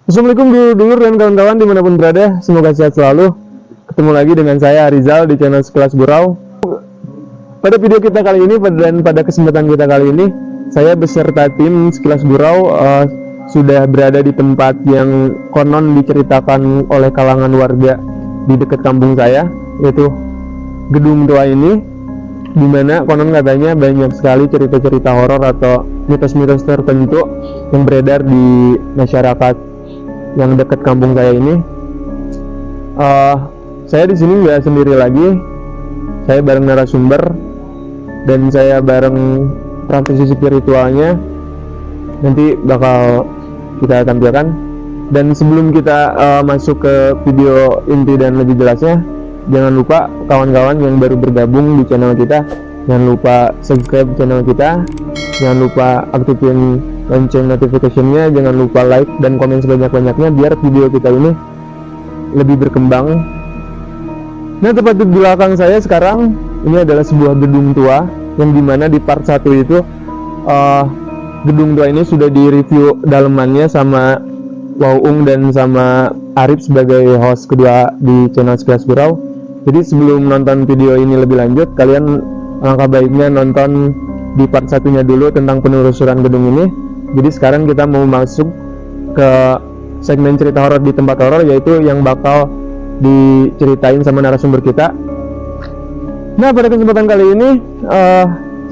Assalamualaikum dulur dan kawan-kawan dimanapun berada, semoga sehat selalu. Ketemu lagi dengan saya Rizal di channel Sekelas Gurau. Pada video kita kali ini dan pada kesempatan kita kali ini, saya beserta tim Sekelas Gurau sudah berada di tempat yang konon diceritakan oleh kalangan warga di dekat kampung saya, yaitu Gedung Tua ini, dimana konon katanya banyak sekali cerita-cerita horor atau mitos-mitos tertentu yang beredar di masyarakat yang dekat kampung saya ini. Saya di sini nggak sendiri lagi, saya bareng narasumber dan saya bareng praktisi spiritualnya. Nanti bakal kita tampilkan. Dan sebelum kita masuk ke video inti dan lebih jelasnya, jangan lupa kawan-kawan yang baru bergabung di channel kita, jangan lupa subscribe channel kita, jangan lupa aktifin lonceng notification-nya, jangan lupa like dan komen sebanyak-banyaknya biar video kita ini lebih berkembang. Nah, tepat di belakang saya sekarang ini adalah sebuah gedung tua yang dimana di part 1 itu gedung tua ini sudah direview dalemannya sama Waung dan sama Arif sebagai host kedua di channel Sekelas Gurau. Jadi sebelum nonton video ini lebih lanjut, kalian alangkah baiknya nonton di part satunya dulu tentang penelusuran gedung ini. Jadi sekarang kita mau masuk ke segmen cerita horor di tempat horor, yaitu yang bakal diceritain sama narasumber kita. Nah, pada kesempatan kali ini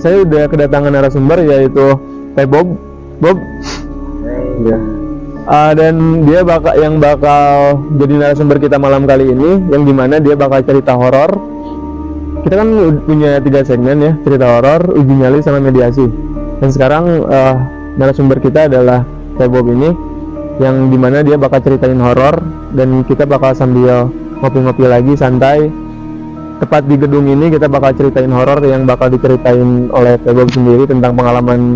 saya udah kedatangan narasumber, yaitu Teh Bob. Dan dia bakal jadi narasumber kita malam kali ini, yang dimana dia bakal cerita horor. Kita kan punya 3 segmen ya, cerita horor, uji nyali, sama mediasi. Dan sekarang narasumber kita adalah Teh Bob ini, yang dimana dia bakal ceritain horor dan kita bakal sambil ngopi-ngopi lagi santai. Tepat di gedung ini kita bakal ceritain horor yang bakal diceritain oleh Teh Bob sendiri tentang pengalaman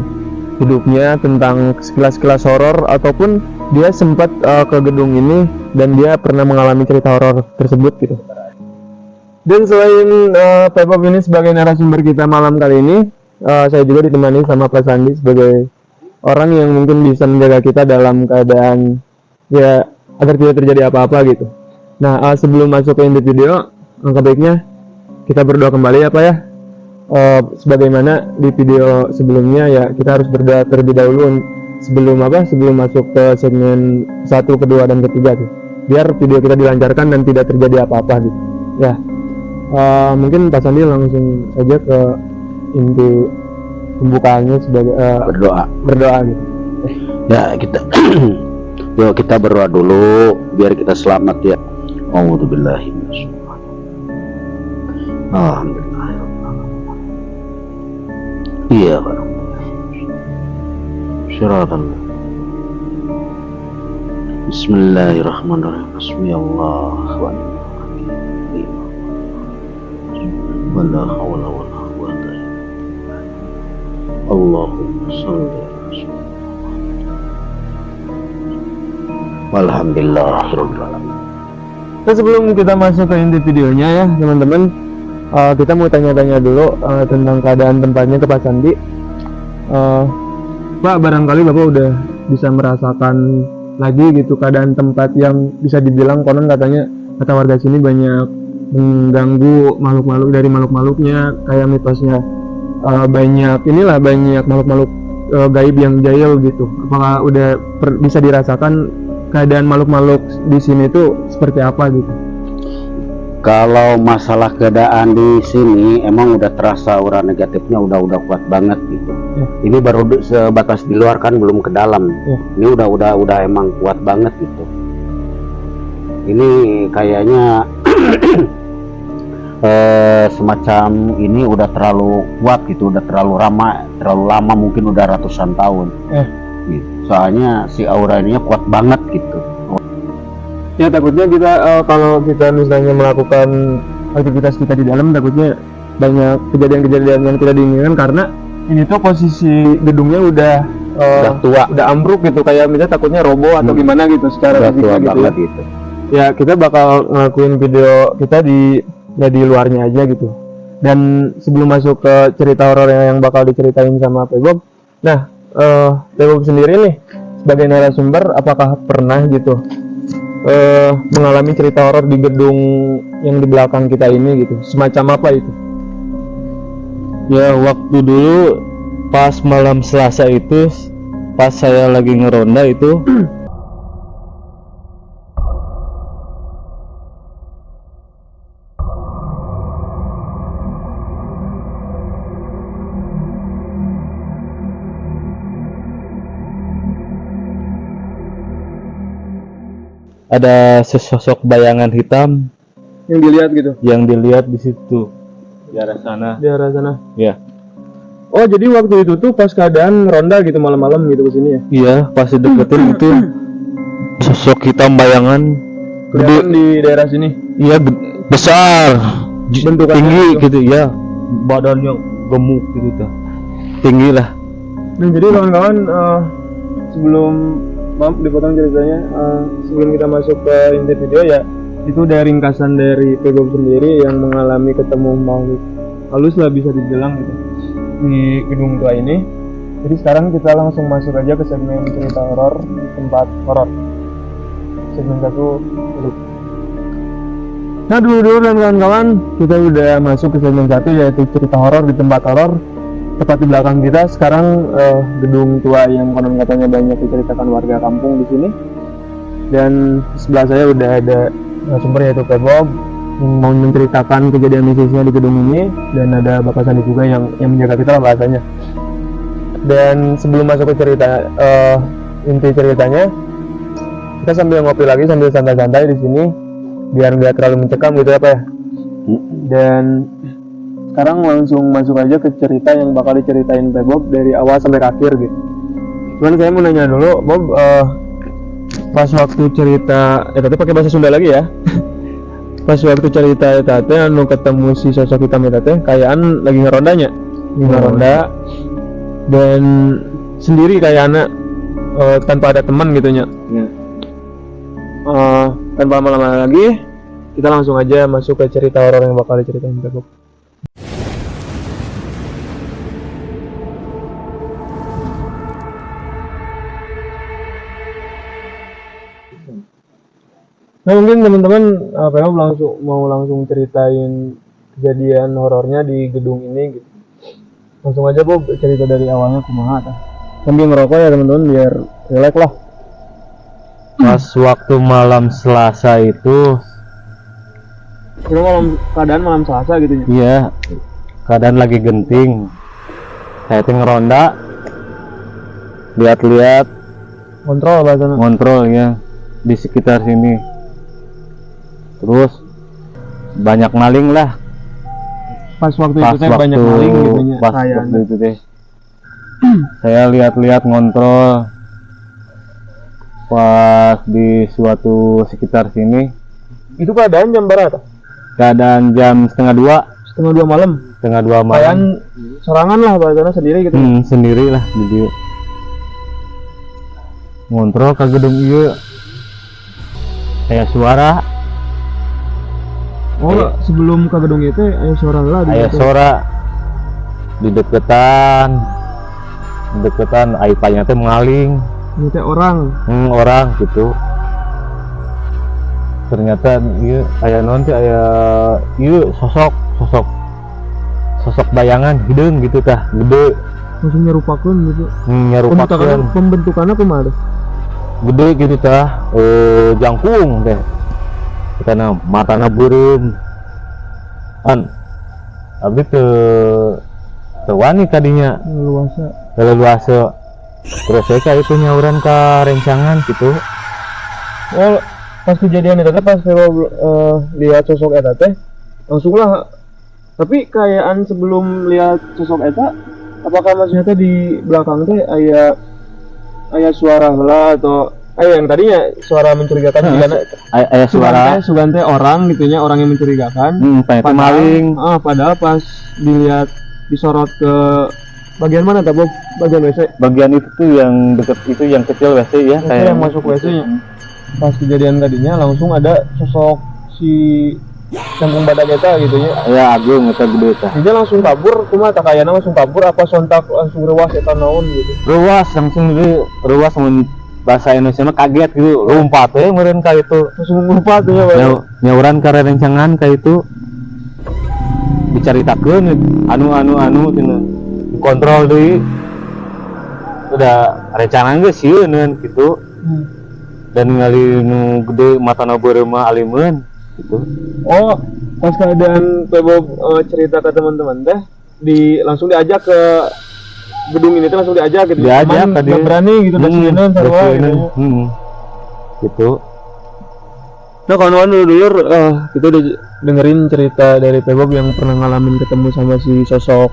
hidupnya, tentang sekilas-sekilas horor, ataupun dia sempat ke gedung ini dan dia pernah mengalami cerita horor tersebut gitu. Dan selain Teh Bob ini sebagai narasumber kita malam kali ini, saya juga ditemani sama Pak Sandi sebagai orang yang mungkin bisa menjaga kita dalam keadaan ya agar tidak terjadi apa-apa gitu. Nah, sebelum masuk ke inti video, angka baiknya kita berdoa kembali ya Pak ya. Sebagaimana di video sebelumnya ya, kita harus berdoa terlebih dahulu sebelum masuk ke segmen 1, kedua, dan ketiga tuh, biar video kita dilancarkan dan tidak terjadi apa-apa gitu ya. Mungkin Pak Sandi langsung saja ke inti pembukaannya sebagai berdoa gitu. Ya, yuk kita berdoa dulu biar kita selamat ya. A'udzubillahi minasyaitonir rajim. Alhamdulillah. Iya kan. Syaratal. Bismillahirrahmanirrahim. Bismillah wa wala hawla wala quwwata illa billah. Allahumma shalli alhamdulillahirabbil alamin. Nah, sebelum kita masuk ke inti videonya ya teman-teman, kita mau tanya-tanya dulu tentang keadaan tempatnya ke Pak Sandi. Pak, barangkali Bapak udah bisa merasakan lagi gitu keadaan tempat yang bisa dibilang konon katanya kata warga sini banyak mengganggu makhluk-makhluk dari makhluk-makhluknya, kayak mitosnya banyak makhluk-makhluk gaib yang jahil gitu. Apakah udah bisa dirasakan keadaan makhluk-makhluk di sini tuh seperti apa gitu? Kalau masalah keadaan di sini emang udah terasa aura negatifnya udah kuat banget gitu. Ini baru sebatas di luar kan, belum ke dalam. Ini udah emang kuat banget gitu. Ini kayaknya semacam ini udah terlalu kuat gitu, udah terlalu lama, mungkin udah ratusan tahun. Gitu. Soalnya si auranya kuat banget gitu. Ya, takutnya kita kalau kita misalnya melakukan aktivitas kita di dalam, takutnya banyak kejadian-kejadian yang tidak diinginkan, karena ini tuh posisi gedungnya udah tua, udah ambruk gitu, kayak misalnya takutnya roboh atau gimana gitu secara tua gitu, banget ya. Gitu. Ya, kita bakal ngelakuin video kita di luarnya aja gitu. Dan sebelum masuk ke cerita horor yang bakal diceritain sama Teh Bob, nah Teh Bob sendiri nih sebagai narasumber, apakah pernah gitu mengalami cerita horor di gedung yang di belakang kita ini gitu? Semacam apa itu? Ya, waktu dulu pas malam Selasa itu, pas saya lagi ngeronda itu, ada sesosok bayangan hitam Yang dilihat gitu? yang dilihat di situ, di arah sana. Di arah sana. Ya, Oh, jadi waktu itu tuh pas keadaan ronda gitu malam-malam gitu ke sini ya? iya, pas deketin itu sosok hitam bayangan Kelihatan di daerah sini. iya besar, Bentukannya tinggi gitu. gitu ya, badannya gemuk gitu tuh, tinggi lah. Nah, jadi kawan-kawan, sebelum maaf dipotong ceritanya, sebelum kita masuk ke inti video ya, itu dari ringkasan dari Pegov sendiri yang mengalami ketemu makhluk halus lah bisa dibilang gitu di gedung tua ini. Jadi sekarang kita langsung masuk aja ke segmen cerita horor di tempat horor. Segmen 1 dulu. Nah dulu dan kawan-kawan, kita udah masuk ke segmen 1 yaitu cerita horor di tempat horor. Tepat di belakang kita sekarang gedung tua yang konon katanya banyak diceritakan warga kampung di sini. Dan di sebelah saya udah ada narasumber yaitu Pak Bob yang mau menceritakan kejadian mistisnya di gedung ini, dan ada Bapak Sandi juga yang menjaga kita lah bahasanya. Dan sebelum masuk ke cerita inti ceritanya, kita sambil ngopi lagi sambil santai-santai di sini biar nggak terlalu mencekam gitu apa ya. Dan sekarang langsung masuk aja ke cerita yang bakal diceritain Pak Bob dari awal sampai akhir gitu. Cuman saya mau nanya dulu, Bob, pas waktu cerita, tapi pakai bahasa Sunda lagi ya. Pas waktu cerita tete anu ketemu si sosok hitam tete, kayaan lagi ngerondanya, ngeronda dan sendiri kayak anak tanpa ada teman gitu nya. Ya. Tanpa lama-lama lagi, kita langsung aja masuk ke cerita horor yang bakal diceritain Pak Bob. Nah mungkin teman-teman Bob langsung ceritain kejadian horornya di gedung ini gitu. Langsung aja Bob cerita dari awalnya kumaha tah. Sambil ngerokok ya teman-teman biar relax lah. Pas waktu malam Selasa itu, Itu keadaan malam Selasa gitu ya. iya, keadaan lagi genting. Saya tuh ngeronda, lihat-lihat, Kontrol bahasanya. ngontrol ya di sekitar sini. Terus banyak maling lah. Pas waktu Pas itu teh banyak maling gitu nya. pas waktu itu teh, saya lihat-lihat ngontrol. Pas di suatu sekitar sini, Itu keadaan jam berapa? keadaan jam setengah 2 malam. dua malam. Kayaan serangan lah bahasanya sendiri gitu. Sendiri lah di dieu. Ngontrol ke gedung ieu. Kayak suara, Oh, sebelum ke gedung itu aya suara lah di aya situ. suara di deketan aipanya teh mengaling. Ini teh orang. Orang gitu. Ternyata ieu aya naon teh, aya ieu sosok bayangan hideung gitu tah, gede. Langsung nyerupakeun gitu. Nyarupakeun Pembentukannya kumaha? gede gitu tah, jangkung teh. Karena matana beureum. Abdi teu wani kadinya Luasa. leluasa. Terus saya kayak itu nyauran ke rencangan gitu. Oh, pas kejadian itu teh pas saya lihat sosok eta teh langsung lah. Tapi kayaan sebelum lihat sosok eta, apakah maksudnya teh di belakang teh aya suara lah atau yang tadinya suara mencurigakan karena Aya suara sugante orang gitunya, orang yang mencurigakan. pengen maling. Padahal pas dilihat disorot ke bagian mana tak Bob? Bagian WC. Bagian itu tuh yang deket itu yang kecil WC ya, Itu yang masuk WC-nya. Pas kejadian tadinya langsung ada sosok si canggung badak eta gitu ya. ya agung eta gede tah. Dia langsung kabur, kumaha tak kayana langsung kabur apa sontak langsung rewas eta naon gitu. Ruas langsung mun bahasa Indonesia mah kaget gitu, lompat meureun ka itu. Langsung lupa tuh ya, Bang. Nyauran ka rencangan ka itu. Dicaritakeun anu cenah. Dikontrol deui. Udah rencana geus sieun gitu. Dan ningali nu gede matana beureum mah alimeun gitu. Oh, pas keadaan Pebob cerita ke teman-teman teh, langsung diajak ke gedung ini tuh, langsung diajak gitu. Diajak Cuman tadi. nggak berani gitu, dasieunan sarua gitu. Gitu. Nah, kawan-kawan dulu kita udah dengerin cerita dari Pebob yang pernah ngalamin ketemu sama si sosok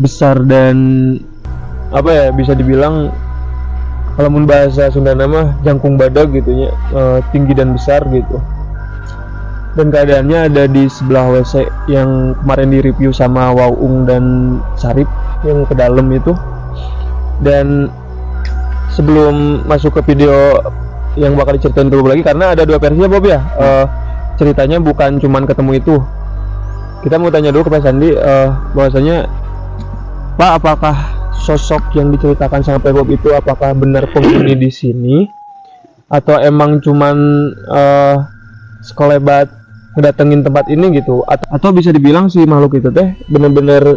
besar dan apa ya, bisa dibilang kalau mun bahasa Sunda nama jangkung badag gitunya, tinggi dan besar gitu. Dan keadaannya ada di sebelah WC yang kemarin di review sama Waung dan Sarip yang ke dalam itu. Dan sebelum masuk ke video yang bakal diceritain dulu lagi, karena ada dua versi ya Bob ya, ceritanya bukan cuman ketemu itu. Kita mau tanya dulu ke Pak Sandi, bahwasanya Pak, apakah sosok yang diceritakan sama Pak Bob itu apakah benar penghuni di sini atau emang cuman sekelebat ngedatengin tempat ini gitu, atau bisa dibilang si makhluk itu teh benar-benar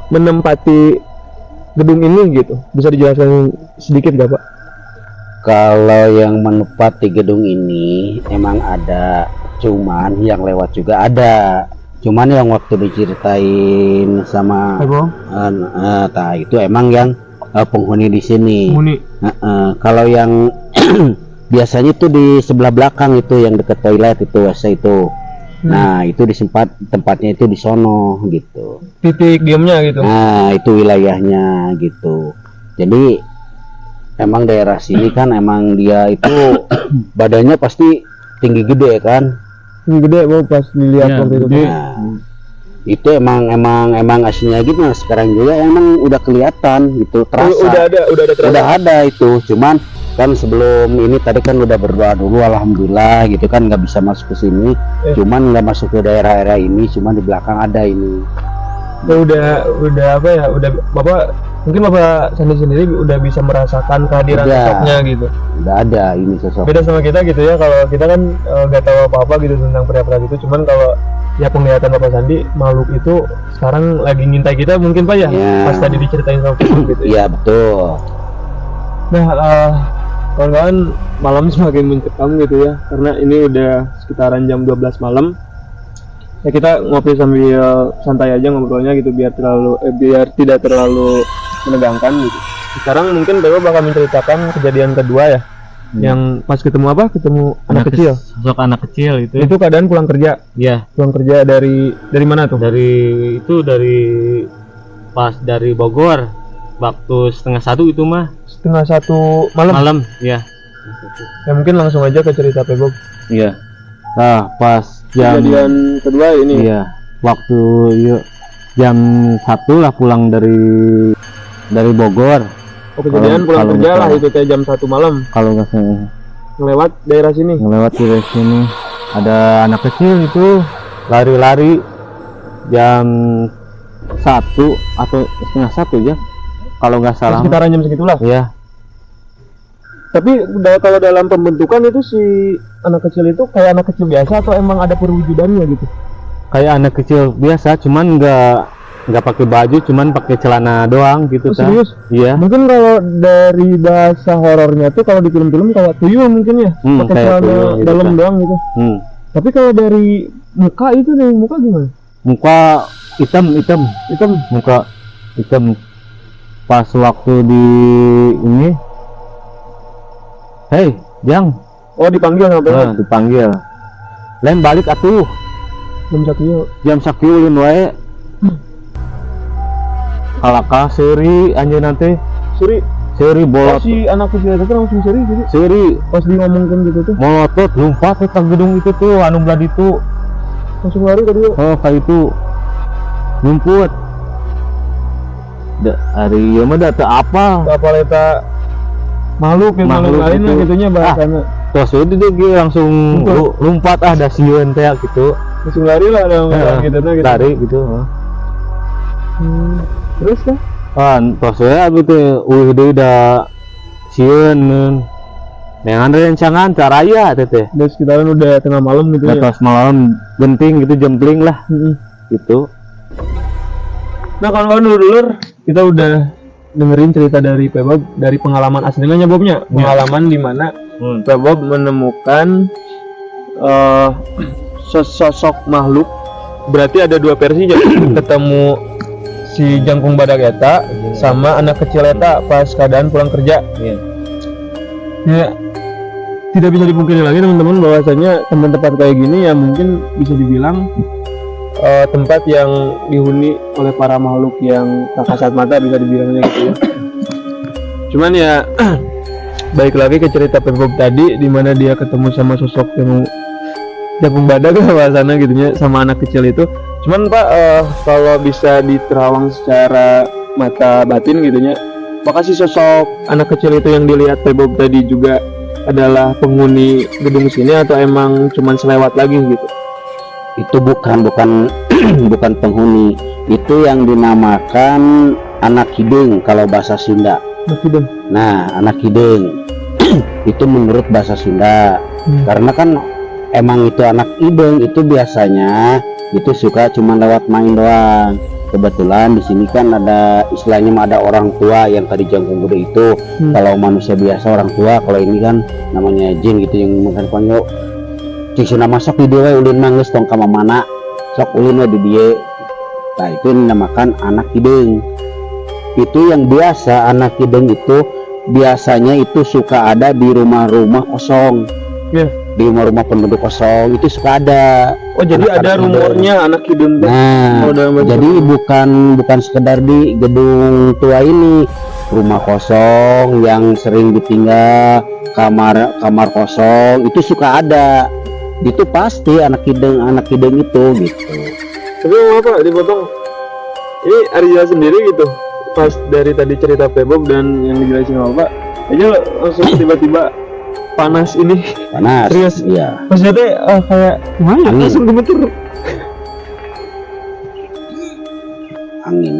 menempati gedung ini gitu? Bisa dijelaskan sedikit gak Pak? Kalau yang menempati gedung ini emang ada, cuman yang lewat juga ada. Cuman yang waktu diceritain sama itu emang yang penghuni di sini. Kalau yang biasanya itu di sebelah belakang itu yang dekat toilet itu WC itu. Nah, itu tempatnya itu di sono gitu. Titik diamnya gitu. Nah, itu wilayahnya gitu. Jadi emang daerah sini kan emang dia itu badannya pasti tinggi gede kan. Tinggi gede Bob pas dilihat waktu itu. Nah, itu emang aslinya gitu. Nah, sekarang juga emang udah kelihatan gitu, terasa. Udah ada itu. Cuman kan sebelum ini tadi kan udah berdoa dulu, alhamdulillah gitu kan, nggak bisa masuk ke sini. Cuman nggak masuk ke daerah-daerah ini, cuman di belakang ada ini. Udah apa ya, udah mungkin Bapak Sandi sendiri udah bisa merasakan kehadiran sosoknya gitu. Udah ada ini sosok. Beda sama kita gitu ya, kalau kita kan nggak tahu apa-apa gitu tentang pria-pria gitu. Cuman kalau ya penglihatan Bapak Sandi, makhluk itu sekarang lagi ngintai kita mungkin Pak ya, pas tadi diceritain sama kita gitu. Iya betul. Nah, kawan-kawan, malam semakin mencekam gitu ya, karena ini udah sekitaran jam 12 malam. Ya kita ngopi sambil santai aja ngobrolnya gitu, biar tidak terlalu menegangkan gitu. Sekarang mungkin Dewa bakal menceritakan kejadian kedua ya, yang pas ketemu anak kecil. Sosok anak kecil itu. Itu keadaan pulang kerja. Iya. Pulang kerja dari mana tuh? Dari Bogor. Waktu 1:30 itu mah. 1:30 malam. Malam, ya. Ya mungkin langsung aja ke cerita Pebob. Iya. Nah, pas kejadian kedua ini. Iya. Waktu jam 1 lah pulang dari Bogor. Oh, kejadian pulang kerja lah itu teh jam 1 malam. Kalau nggak salah. Ngelewat daerah sini. Ada anak kecil itu lari-lari jam 1 atau 1:30 ya. Kalau nggak salah. Sekitaran jam segitulah. Iya. Tapi kalau dalam pembentukan itu si anak kecil itu kayak anak kecil biasa atau emang ada perwujudannya gitu? Kayak anak kecil biasa, cuman nggak pakai baju, cuman pakai celana doang gitu. Serius? Iya. Mungkin kalau dari bahasa horornya tuh kalau di film-film kayak tuyul mungkin ya, pakai celana gitu, dalam doang gitu. Tapi kalau dari muka itu, dari muka gimana? Muka hitam, muka hitam. Pas waktu di ini, hei, Jang. Oh, dipanggil sampai. Dipanggil. Lain balik atuh. Jam sakieu wae. Kalaka seuri anjeun nanti. Seuri bolot. Si anak kecil itu langsung seuri gitu. Seuri pas ngomongin gitu tuh. Molotot lompat ke gedung itu tuh, anu belah itu. Langsung lari ke dia. Oh, kayak itu. Ngumput. Hari ieu mah da teu apa. Apa leta makhluk lain lah gitunya bahasanya. Terus dia langsung lompat da sieun teh gitu. Langsung lari lah gitu. Lari gitu. Terus lah. Terus ya abis teh deui da sieun dengan rencangan caraya teteh Udah sekitaran udah tengah malam gitu ya. batas malam genting gitu jempling lah Mm-mm. gitu. Nah kawan-kawan dulur, kita udah dengerin cerita dari Pebob, dari pengalaman aslinya Bobnya, pengalaman di mana Pebob menemukan sosok makhluk. Berarti ada dua versi jadi ketemu si jangkung badak eta sama anak kecil eta pas keadaan pulang kerja. Ya, tidak bisa dipungkiri lagi teman-teman bahwasanya tempat-tempat kayak gini ya mungkin bisa dibilang tempat yang dihuni oleh para makhluk yang tak kasat mata, bisa dibilangnya gitu ya. Cuman ya balik lagi ke cerita Pebob tadi di mana dia ketemu sama sosok yang jangkung badak bahasana gitu ya, sama anak kecil itu. Cuman Pak, kalau bisa diterawang secara mata batin gitu ya, apakah si sosok anak kecil itu yang dilihat Pebob tadi juga adalah penghuni gedung sini atau emang cuman selewat lagi gitu? Itu bukan bukan penghuni, itu yang dinamakan anak hidung kalau bahasa Sunda. Nah, anak hidung itu menurut bahasa Sunda. Karena kan emang itu anak hidung itu biasanya itu suka cuma lewat main doang. Kebetulan di sini kan ada istilahnya ada orang tua yang tadi jangkung gede itu. Kalau manusia biasa orang tua, kalau ini kan namanya jin gitu yang makan panyo. Cik nama sok di dia ulin mangges tong kama mana sok ulin di dia. Nah itu dinamakan anak hidung. Itu yang biasa anak hidung itu biasanya itu suka ada di rumah-rumah kosong. Di rumah-rumah penduduk kosong itu suka ada. Oh jadi ada rumornya anak hidung. Nah, jadi bukan sekedar di gedung tua ini, rumah kosong yang sering ditinggal, kamar kosong itu suka ada. Itu pasti anak hidung itu gitu. Tapi mau apa dipotong? Ini Arya sendiri gitu. Pas dari tadi cerita Pebob dan yang dijelasin sama Pak, aja langsung tiba-tiba panas ini. Panas. Serius? Iya. Maksudnya teh kayak gimana? Angin. Langsung gemeter. Angin.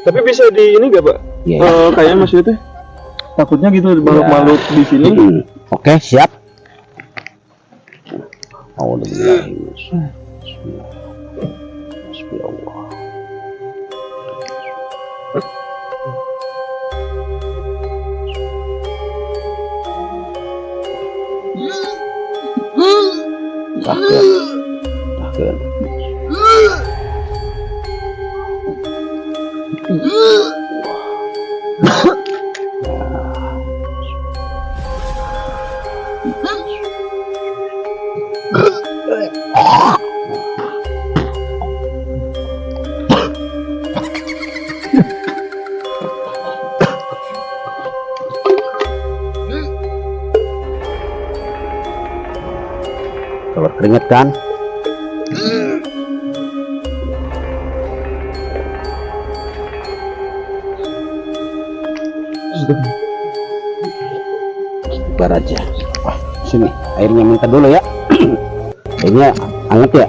Tapi bisa di ini gak Pak? Iya. Kayaknya maksudnya teh takutnya gitu makhluk-makhluk di sini. Oke, siap. Tahkeun. Keluar keringet kan? Sebentar aja. Sini, airnya minta dulu ya. Airnya hangat ya.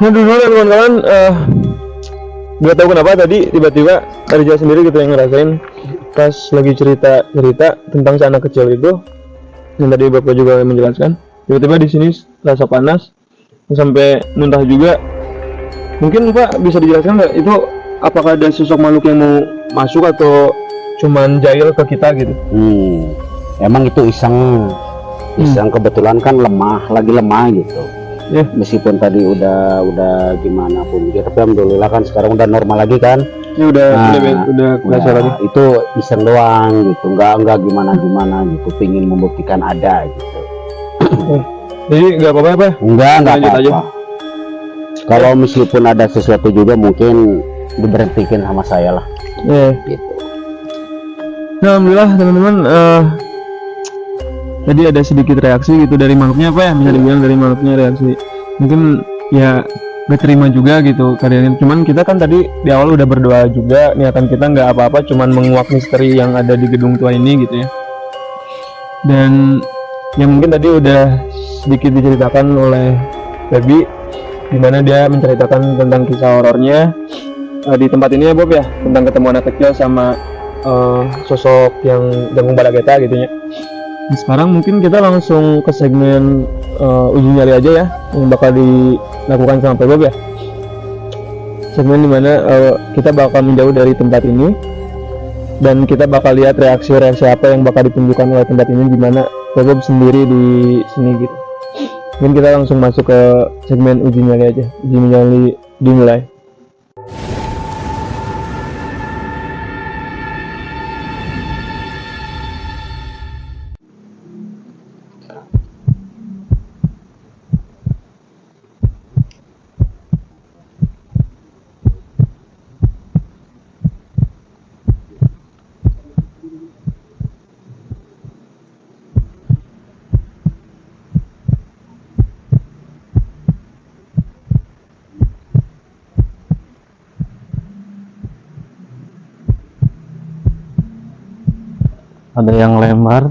Nah dulu kawan-kawan, gak tahu kenapa tadi tiba-tiba Arja sendiri gitu yang ngerasain pas lagi cerita tentang si anak kecil itu yang tadi Bapak juga menjelaskan, tiba-tiba di sini rasa panas sampai muntah juga. Mungkin Pak bisa dijelaskan nggak itu apakah ada sosok makhluk yang mau masuk atau cuman jahil ke kita gitu? Emang itu iseng kebetulan kan lagi lemah gitu. Meskipun tadi udah gimana pun dia, tapi alhamdulillah kan sekarang udah normal lagi kan. Ya udah kerasa lagi. Itu iseng doang gitu, enggak gimana gitu, pingin membuktikan ada gitu. Jadi nggak apa-apa ya, Pak? Enggak Lanjut aja. apa-apa. Kalau meskipun ada sesuatu juga mungkin diberhentikan sama saya lah Iya. gitu. Nah, alhamdulillah teman-teman, tadi ada sedikit reaksi gitu dari makhluknya, apa ya, bisa dibilang dari makhluknya reaksi. Mungkin ya gak terima juga gitu karyanya. Cuman kita kan tadi di awal udah berdoa juga, niatan kita nggak apa-apa, cuman menguak misteri yang ada di gedung tua ini gitu ya. Dan yang mungkin tadi udah sedikit diceritakan oleh Baby, dimana dia menceritakan tentang kisah horornya di tempat ini ya Bob ya, tentang ketemu anak kecil sama sosok yang Jangkung Balageta gitu ya. Nah, sekarang mungkin kita langsung ke segmen uji nyali aja ya, yang bakal dilakukan sama Pak Bob ya. Segmen dimana kita bakal menjauh dari tempat ini dan kita bakal lihat reaksi-reaksi apa yang bakal ditunjukkan oleh tempat ini, dimana Pak Bob sendiri di sini gitu. Mungkin kita langsung masuk ke segmen uji nyali aja. Uji nyali dimulai. Ada yang lembar.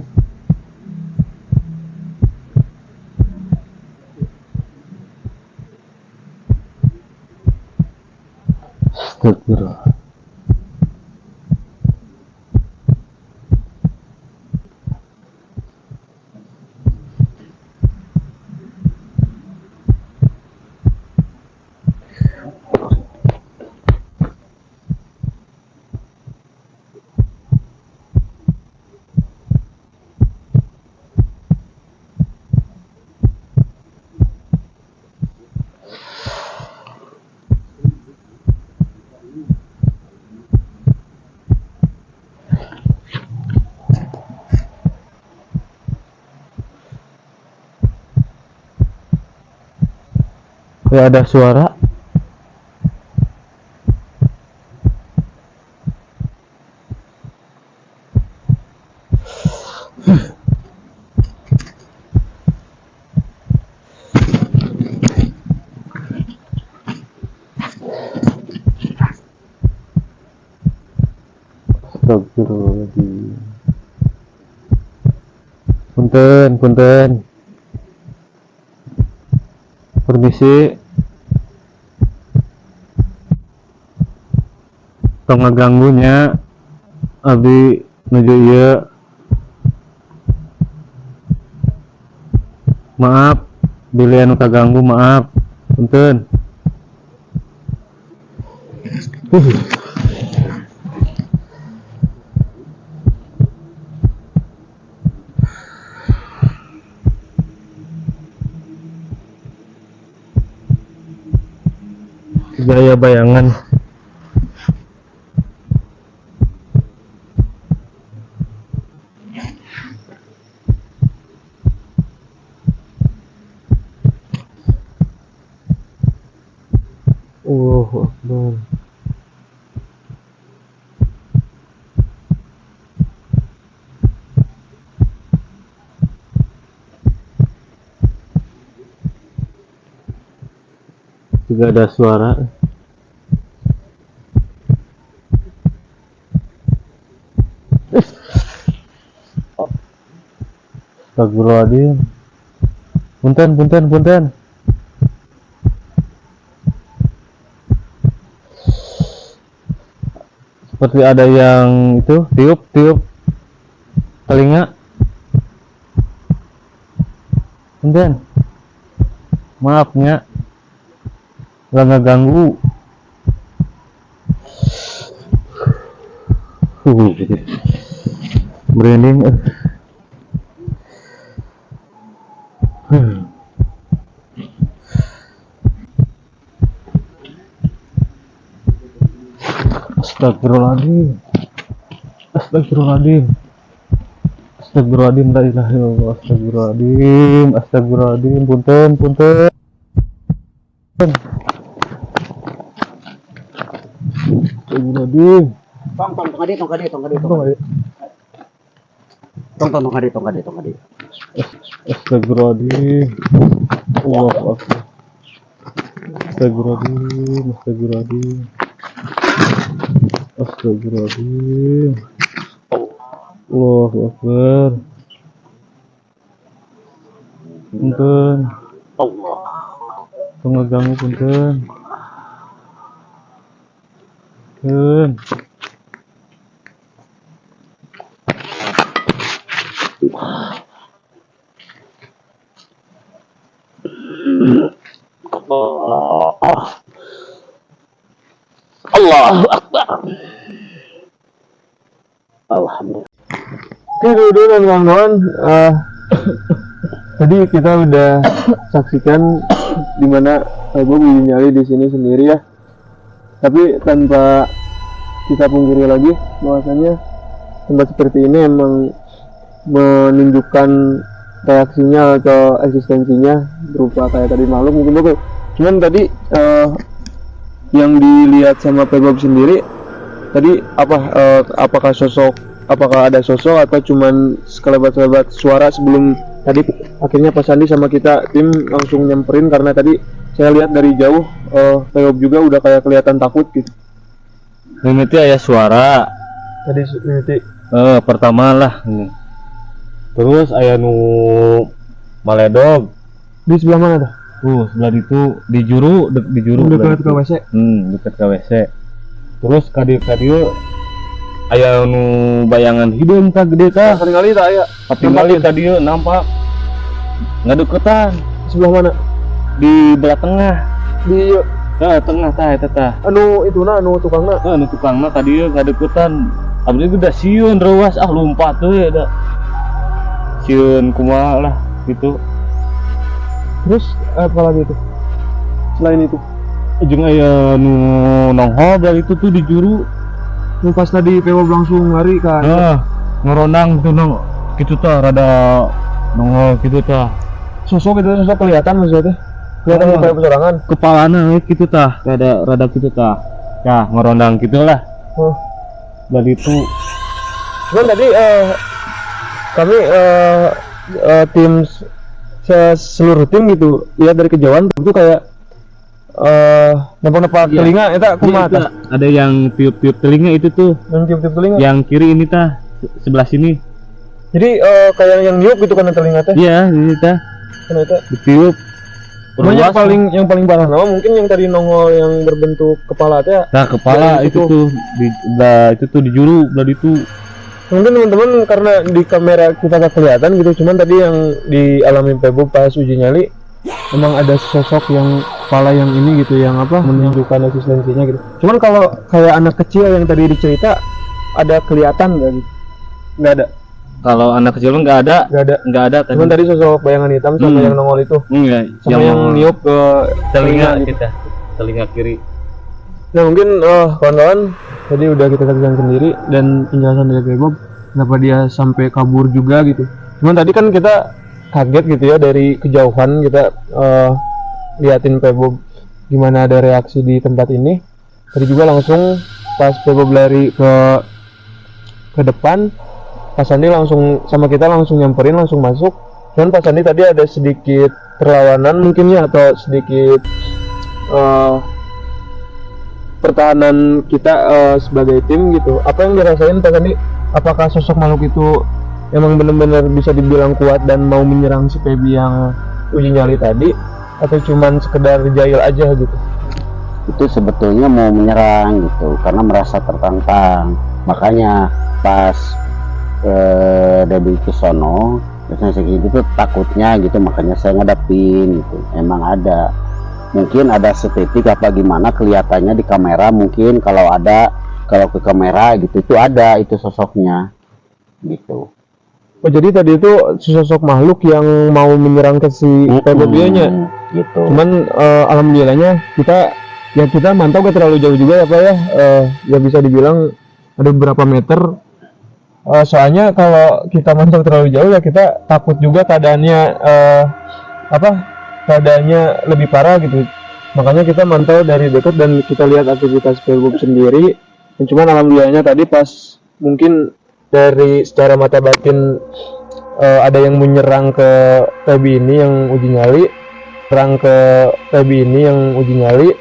Astagfirullah. Ya, ada suara. Astagfirullahaladzim. Punten. Permisi. Tong ngaganggunya. Abi nuju ieu. Maaf, bila anu kaganggu, maaf. Punten. Gaya bayangan. Akbar. Juga ada suara. Astagfirullahaladzim. Punten. Seperti ada yang itu tiup telinga. Punten. Maafnya. Gak ngeganggu. Branding. Astagfirullahaladzim. Astagfirullahaladzim, la ilaha illallah, astagfirullahaladzim, astagfirullahaladzim, punten. Astagfirullahaladzim. Tong kadi. Astagfirullahaladzim. Allahu akbar. Astagfirullahaladzim. Allahu akbar. Punten. Pengegang punten. Allahu Akbar. Alhamdulillah. Oke dulu dan kawan-kawan, tadi kita udah saksikan dimana Ibu nyali di sini sendiri ya. Tapi tanpa kita pungkiri lagi bahwasanya tempat seperti ini emang menunjukkan reaksinya atau eksistensinya berupa kayak tadi makhluk mungkin betul. Cuman tadi yang dilihat sama Pebob sendiri tadi apakah ada sosok atau cuman sekelebat-selebat suara sebelum tadi akhirnya Pak Sandi sama kita tim langsung nyamperin karena tadi saya lihat dari jauh Pebob juga udah kayak kelihatan takut gitu. Mimiti aya suara. Tadi mimiti Pertama lah ini. Terus aya nu maledog di sebelah mana dah? Sebelah itu di juru Dekat ke WC. Dekat ke WC. Terus kadieu aya nu bayangan hideung tah gede tah. Kali tak aya. Katingali kadieu nampak ngadeukeutan. Sebelah mana? Di belah tengah. Di Tengah tah eta tah. anu tukangna. Anu tukangna kadieu ngadeukeutan. Abdi geus da sieun reuas lompat teh da. Sieun kumaha lah gitu. Terus apa lagi itu? Selain itu, Jeung aya nu nonghol dari itu tuh di juru. nu pas tadi Pebob langsung lari kan. Ngeronang tuh gitu tah rada nongol gitu tah. Sosok kelihatan maksudnya. Kelihatan kayak pesorangan. Kepalana gitu tah, rada gitu tah. Ya, ngeronang gitulah. Dan itu Cuman tadi kami tim seluruh tim gitu lihat dari kejauhan itu kayak nempak telinga eta kumaha tah? ada yang tiup-tiup telinga itu tuh. Yang tiup-tiup telinga. Yang kiri ini tah, sebelah sini. Jadi kayak yang niup gitu kan telinga teh. Iya, ini tah. Kan eta. Ditiup. Cuman yang paling parah nama mungkin yang tadi nongol yang berbentuk kepala teh. Nah, kepala itu tuh di juru belah itu. Mungkin teman-teman karena di kamera kita gak kelihatan gitu, cuman tadi yang dialami Pebob pas uji nyali emang ada sosok yang kepala yang ini gitu, yang menunjukkan eksistensinya gitu. Cuman kalau kayak anak kecil yang tadi dicerita ada kelihatan nggak gitu? Nggak ada. Kalau anak kecil nggak ada tadi. Cuman tadi sosok bayangan hitam sama yang nongol itu, sama yang niup ke telinga gitu. kita, telinga kiri. Nah mungkin kawan-kawan tadi udah kita saksikan sendiri dan penjelasan dari Pebob kenapa dia sampai kabur juga gitu. Cuman tadi kan kita kaget gitu ya, dari kejauhan kita liatin Pebob gimana ada reaksi di tempat ini. Tadi juga langsung pas Pebob lari ke depan, Pak Sandi langsung sama kita langsung nyamperin, langsung masuk. Cuman Pak Sandi tadi ada sedikit perlawanan mungkin ya, atau sedikit pertahanan kita sebagai tim gitu. Apa yang dirasain Pak Sandi? Apakah sosok makhluk itu emang benar-benar bisa dibilang kuat dan mau menyerang si Pebi yang uji nyali tadi, atau cuman sekedar jahil aja gitu? Itu sebetulnya mau menyerang gitu karena merasa tertantang. Makanya pas dari kesono terus segitu tuh takutnya gitu, makanya saya ngadapin gitu. Emang ada, mungkin ada estetik apa gimana kelihatannya di kamera, mungkin kalau ke kamera gitu itu ada itu sosoknya gitu. Oh jadi tadi itu sosok makhluk yang mau menyerang ke si Pebob-nya gitu. Cuman alhamdulillahnya kita mantau gak terlalu jauh juga ya Pak ya. Ya bisa dibilang ada beberapa meter Soalnya kalau kita mantau terlalu jauh ya kita takut juga keadaannya keadaannya lebih parah gitu. Makanya kita mantau dari dekat dan kita lihat aktivitas Pebob sendiri. Dan cuman alhamdulillahnya tadi pas mungkin dari secara mata batin ada yang menyerang ke Pebi ini yang uji nyali,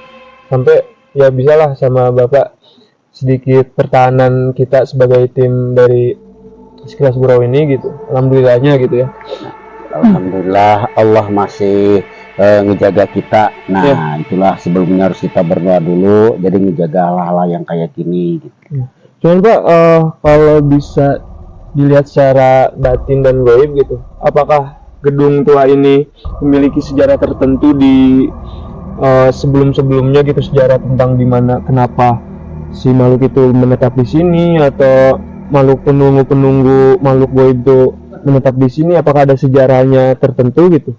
sampai ya bisalah sama Bapak sedikit pertahanan kita sebagai tim dari Sekilas Gurau ini gitu. Alhamdulillahnya gitu ya. Alhamdulillah Allah masih ngejaga kita. Nah, itulah sebelumnya harus kita berdoa dulu. Jadi ngejaga hal-hal yang kayak gini gitu. Cuman Pak, kalau bisa dilihat secara batin dan gaib gitu, apakah gedung tua ini memiliki sejarah tertentu di sebelum-sebelumnya gitu, sejarah tentang dimana kenapa si makhluk itu menetap di sini, atau makhluk penunggu makhluk gaib itu menetap di sini, apakah ada sejarahnya tertentu gitu?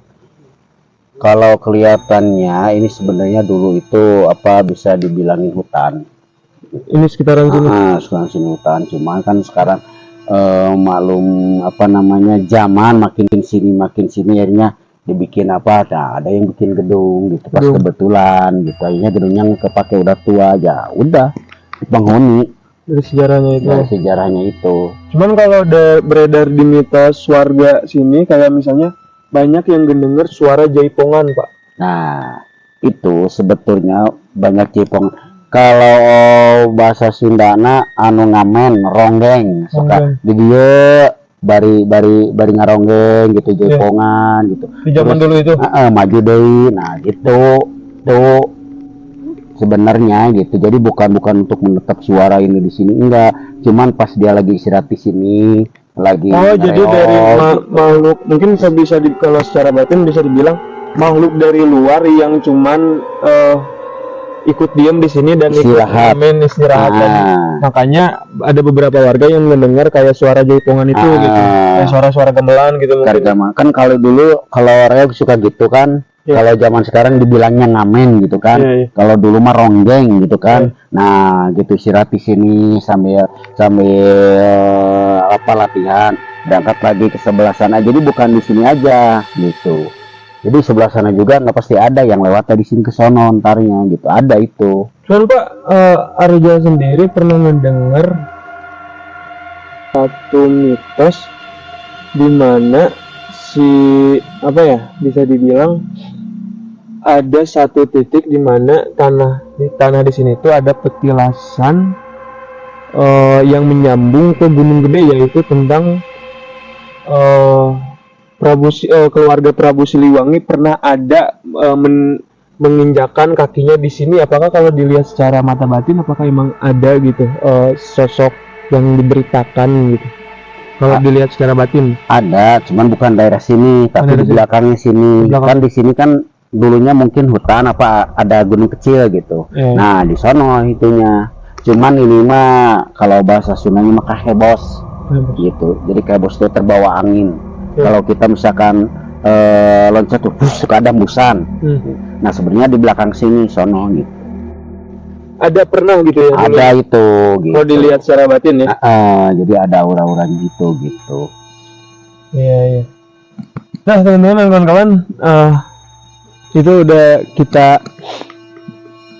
Kalau kelihatannya ini sebenarnya dulu itu bisa dibilangin hutan. Ini sekitaran sini. Sekarang sini hutan. Cuma kan sekarang maklum zaman makin sini akhirnya dibikin ada yang bikin gedung gitu pas kebetulan gitu. Akhirnya gedungnya kepake udah tua aja. Udah penghuni dari sejarahnya itu. Cuman kalau beredar di mitos warga sini kayak misalnya banyak yang mendengar suara jaipongan, Pak. Nah, itu sebetulnya banyak jaipongan. Kalau bahasa Sundana ngamen ronggeng, suka di dia bari ngaronggeng gitu, jaipongan gitu. Di zaman dulu itu. Maju deui. Nah, gitu. Tuh sebenarnya gitu. Jadi bukan untuk menetap suara ini di sini, enggak. Cuman pas dia lagi istirahat di sini, lagi jadi dari makhluk mungkin bisa kalau secara batin bisa dibilang makhluk dari luar yang cuman ikut diam di sini dan istirahat. Makanya ada beberapa warga yang mendengar kayak suara jaipongan itu gitu, kayak suara-suara gamelan gitu mungkin. Kan kalau dulu kalau orang suka gitu kan. Kalau zaman sekarang dibilangnya ngamen gitu kan. Kalau dulu mah ronggeng gitu kan. Nah, gitu istirahat di sini sambil latihan, berangkat lagi ke sebelah sana. Jadi bukan di sini aja gitu. Jadi sebelah sana juga nggak pasti ada yang lewat dari sini ke sono ntarnya gitu. Ada itu. Cuman Pak, Arja sendiri pernah mendengar satu mitos di mana bisa dibilang ada satu titik di mana tanah di sini itu ada petilasan yang menyambung ke Gunung Gede, yaitu tentang keluarga Prabu Siliwangi pernah ada menginjakan kakinya di sini. Apakah kalau dilihat secara mata batin apakah emang ada gitu sosok yang diberitakan gitu? Kalau dilihat secara batin ada, cuman bukan daerah sini, tapi di belakangnya sini. Kan di sini kan dulunya mungkin hutan ada gunung kecil gitu. Nah, di sono itunya. Cuman ini mah kalau bahasa Sundanya mah kahebos gitu. Jadi kahebos itu terbawa angin. Kalau kita misalkan loncat tuh suka ada hembusan. Nah, sebenarnya di belakang sini sono gitu. Ada pernah gitu ya? Ada itu gitu. Kalau dilihat secara batin ya? Jadi ada aura-auranya gitu. Iya. Nah, teman-teman dan kawan-kawan, itu udah kita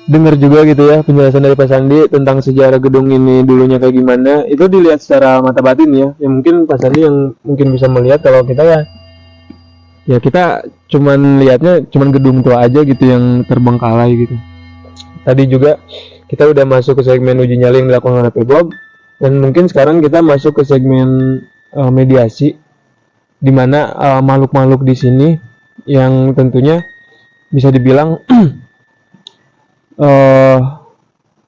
dengar juga gitu ya penjelasan dari Pak Sandi tentang sejarah gedung ini dulunya kayak gimana. Itu dilihat secara mata batin ya. Ya mungkin Pak Sandi yang mungkin bisa melihat, kalau kita ya kita cuman lihatnya gedung tua aja gitu yang terbengkalai gitu. Tadi juga kita udah masuk ke segmen uji nyali yang dilakukan oleh Pebob, dan mungkin sekarang kita masuk ke segmen mediasi, di mana makhluk-makhluk di sini yang tentunya bisa dibilang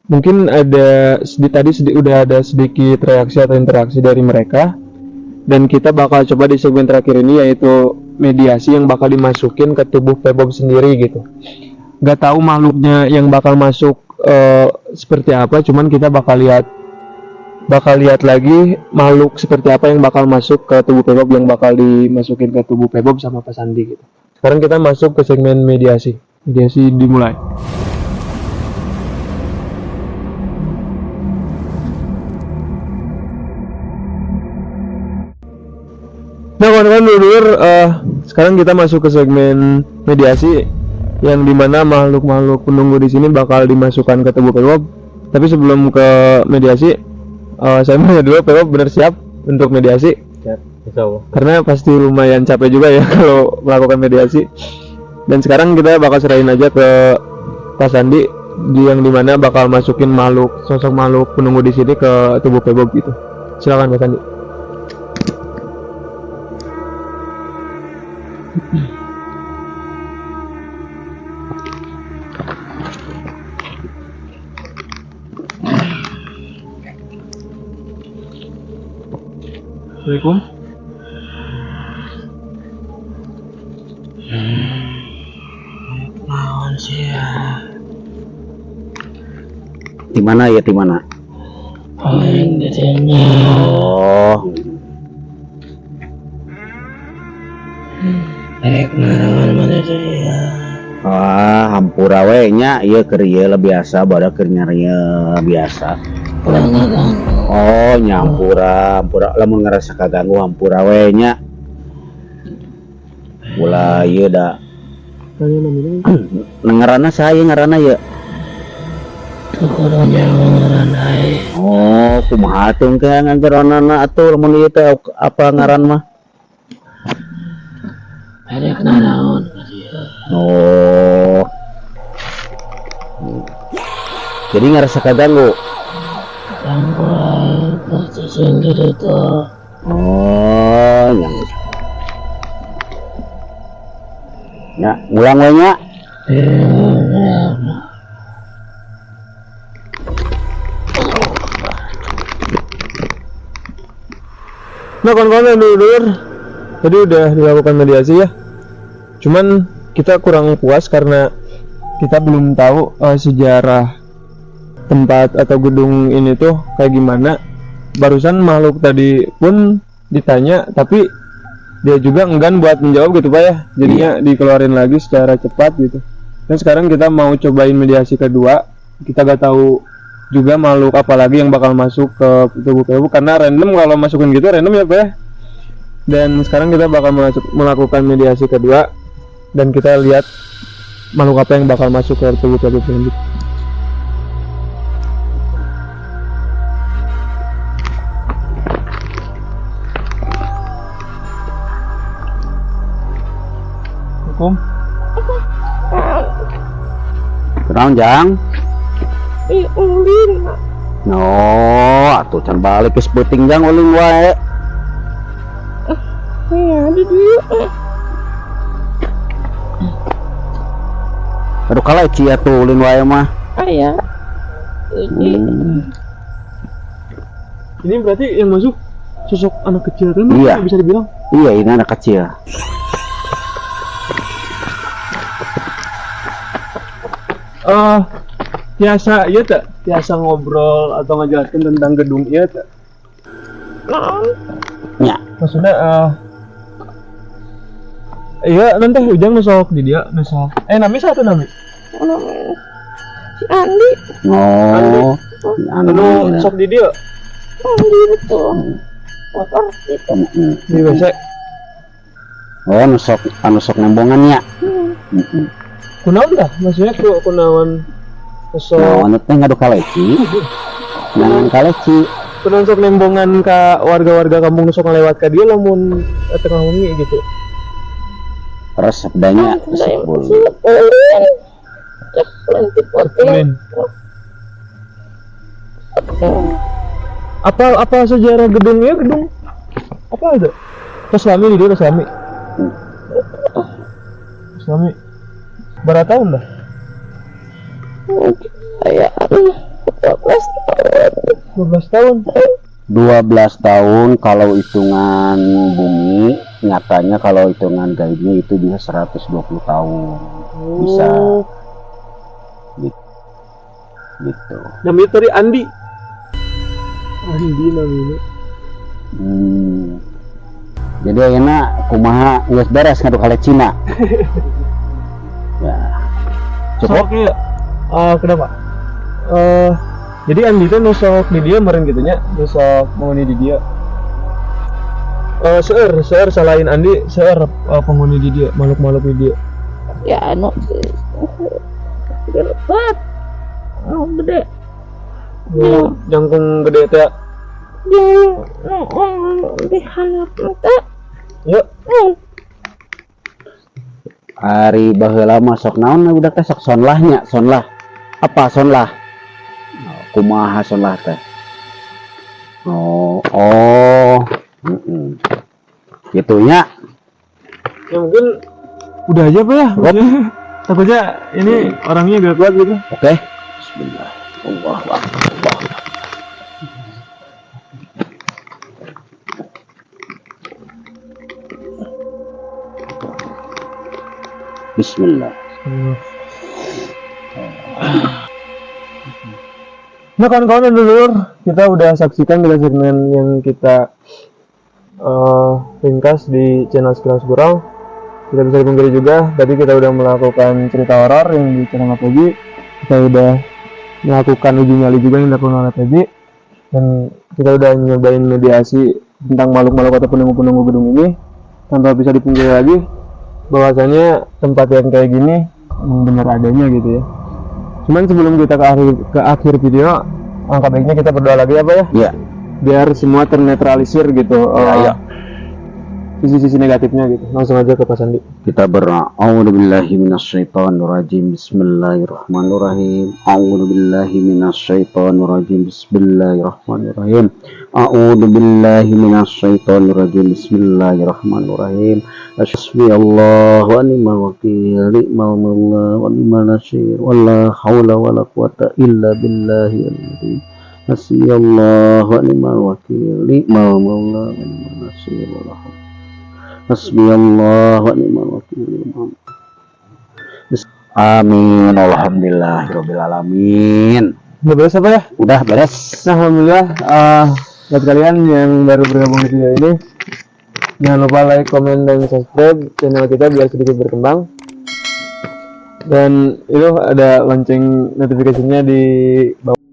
mungkin udah ada sedikit reaksi atau interaksi dari mereka, dan kita bakal coba di segmen terakhir ini yaitu mediasi yang bakal dimasukin ke tubuh Pebob sendiri gitu. Gak tahu makhluknya yang bakal masuk seperti apa, cuman kita bakal lihat lagi makhluk seperti apa yang bakal masuk ke tubuh Pebob, yang bakal dimasukin ke tubuh Pebob sama Pak Sandi gitu. Sekarang kita masuk ke segmen mediasi dimulai. Nah kawan-kawan dulur, sekarang kita masuk ke segmen mediasi yang dimana makhluk-makhluk penunggu di sini bakal dimasukkan ke tubuh Pewok. Tapi sebelum ke mediasi, saya mau dulu Pewok bener siap untuk mediasi? Siap, insyaallah. Karena pasti lumayan capek juga ya kalau melakukan mediasi. Dan sekarang kita bakal serahin aja ke Pak Sandi, yang dimana bakal masukin sosok makhluk penunggu di sini ke tubuh Pewok gitu. Silakan Pak Sandi. Assalamualaikum. Naon sih ya? Di mana ya, di mana? Paling gedenya. Oh, Naon mana saya? hampura we nya ieu keur ieu biasa bada keur nyarieu biasa. Oh, nyampura, lamun ngerasa kaganggu hampura we nya. Ulah ieu da. Ngaranna saya ngaranna ya. Kukurunya ngaranai. Oh, kumaha atuh ke ngaranna atuh lamun ieu teh apa ngaran mah? Ada naon? Oh. Jadi ngerasa kaganggu. Sampai posisi gitu. Oh, yang ya, ngulang we nya. Nah kawan-kawan dulur, tadi udah dilakukan mediasi ya. Cuman kita kurang puas karena kita belum tahu sejarah tempat atau gedung ini tuh kayak gimana. Barusan makhluk tadi pun ditanya, tapi dia juga enggan buat menjawab gitu Pak ya. Jadinya dikeluarin lagi secara cepat gitu. Dan sekarang kita mau cobain mediasi kedua. Kita gak tahu juga makhluk apa lagi yang bakal masuk ke tubuh Pewok, karena random kalau masukin gitu random ya Pak ya. Dan sekarang kita bakal melakukan mediasi kedua, dan kita lihat makhluk apa yang bakal masuk ke tubuh Pewok selanjutnya. Assalamualaikum. Kenaon jang? Ulin. No, atuh can balik ke sebuting jang ulin wae. Ya, di dia. Aduh kalau cia tuh ulin wae mah. Ayah. Ini berarti yang masuk sosok anak kecil kan? Iya. Bisa dibilang. Iya, ini anak kecil. Biasa ya tak? Biasa ngobrol atau ngejelaskan tentang gedung ya tak? Ya. Maksudnya iya nanti ujang nusok di dia nusok. Nami satu nami. Namanya si Andi. Oh. Anu sok di dia. Andi betul. Motor gitu. Di WC. Oh, anu sok nembongannya. Kunaon dah? Maksudnya kunaon nusok. Nah, anu teh ngadu kaleci. Jangan kaleci. Kunaon sok nembongan ke warga-warga kampung nusok ngelewat ke dia lamun tengah wengi gitu. Terus sebdanya sebul. Ulin. Apa sejarah gedungnya? Gedung apa itu? Islami di dia Islami. Islami. Berapa tahun dah? Kayak 12 tahun. 12 tahun kalau hitungan bumi, nyatanya kalau hitungan gaibnya itu bisa 120 tahun. Bisa. Gitu. Namanya tadi Andi. Andi namanya. Jadi ayeuna kumaha geus beres ngadu kali Cina. Ya. Cukup. Oke. Kenapa? Jadi Andi itu nusok di dia meren gitunya, nusok menghuni di dia. Seueur salahin Andi, seueur penghuni di dia, makhluk-makhluk di dia. Ya anu gelepet anu gede Jangkung gede teh. di handap teh Yuk. Hari baheula mah sok naon udah teh sok sonlahnya, sonlah. Apa sonlah? Kumaha sonlah teh? Gitunya. Ya mungkin udah aja Pak ya. Takutnya ini orangnya gak kuat gitu. Oke. Bismillah. Allahu Akbar. Bismillah. Nah kawan-kawan dan dulur, kita udah saksikan tiga segmen yang kita ringkas di channel Sekilas Gurau. Tidak bisa dipungkiri juga, tadi kita udah melakukan cerita horor yang di channel Peggy. Kita udah melakukan uji nyali juga yang dilakukan oleh Peggy. Dan kita udah nyobain mediasi tentang makhluk-makhluk atau penunggu-penunggu gedung ini. Tanpa bisa dipungkiri lagi bahwasanya tempat yang kayak gini benar adanya gitu ya. Cuman sebelum kita ke akhir video, angka baiknya kita berdoa lagi apa ya? Iya. Biar semua ternetralisir gitu. Ya. Sisi-sisi negatifnya gitu. Langsung aja ke Pak Sandi. Kita berdoa. A'udzubillahi minasyaitonirrajim. Bismillahirrahmanirrahim. A'udzubillahi minasyaitonirrajim. Bismillahirrahmanirrahim. A'udzubillahi minasyaitonirrajim. Bismillahirrahmanirrahim. Hasbiyallahu wa ni'mal wakil, ni'mal maula wa ni'mal nasir. Wala haula wala quwata illa billahi al-azim. Hasbiyallahu wa ni'mal wakil, ni'mal maula wa ni'mal nasir. Wala haula. Hasbiyallahu wa ni'mal wakil. Amin. Alhamdulillahirabbil alamin. Udah beres apa ya? Udah beres. Nah, alhamdulillah. Buat kalian yang baru bergabung di video ini, jangan lupa like, komen, dan subscribe channel kita biar sedikit berkembang. Dan itu ada lonceng notifikasinya di bawah.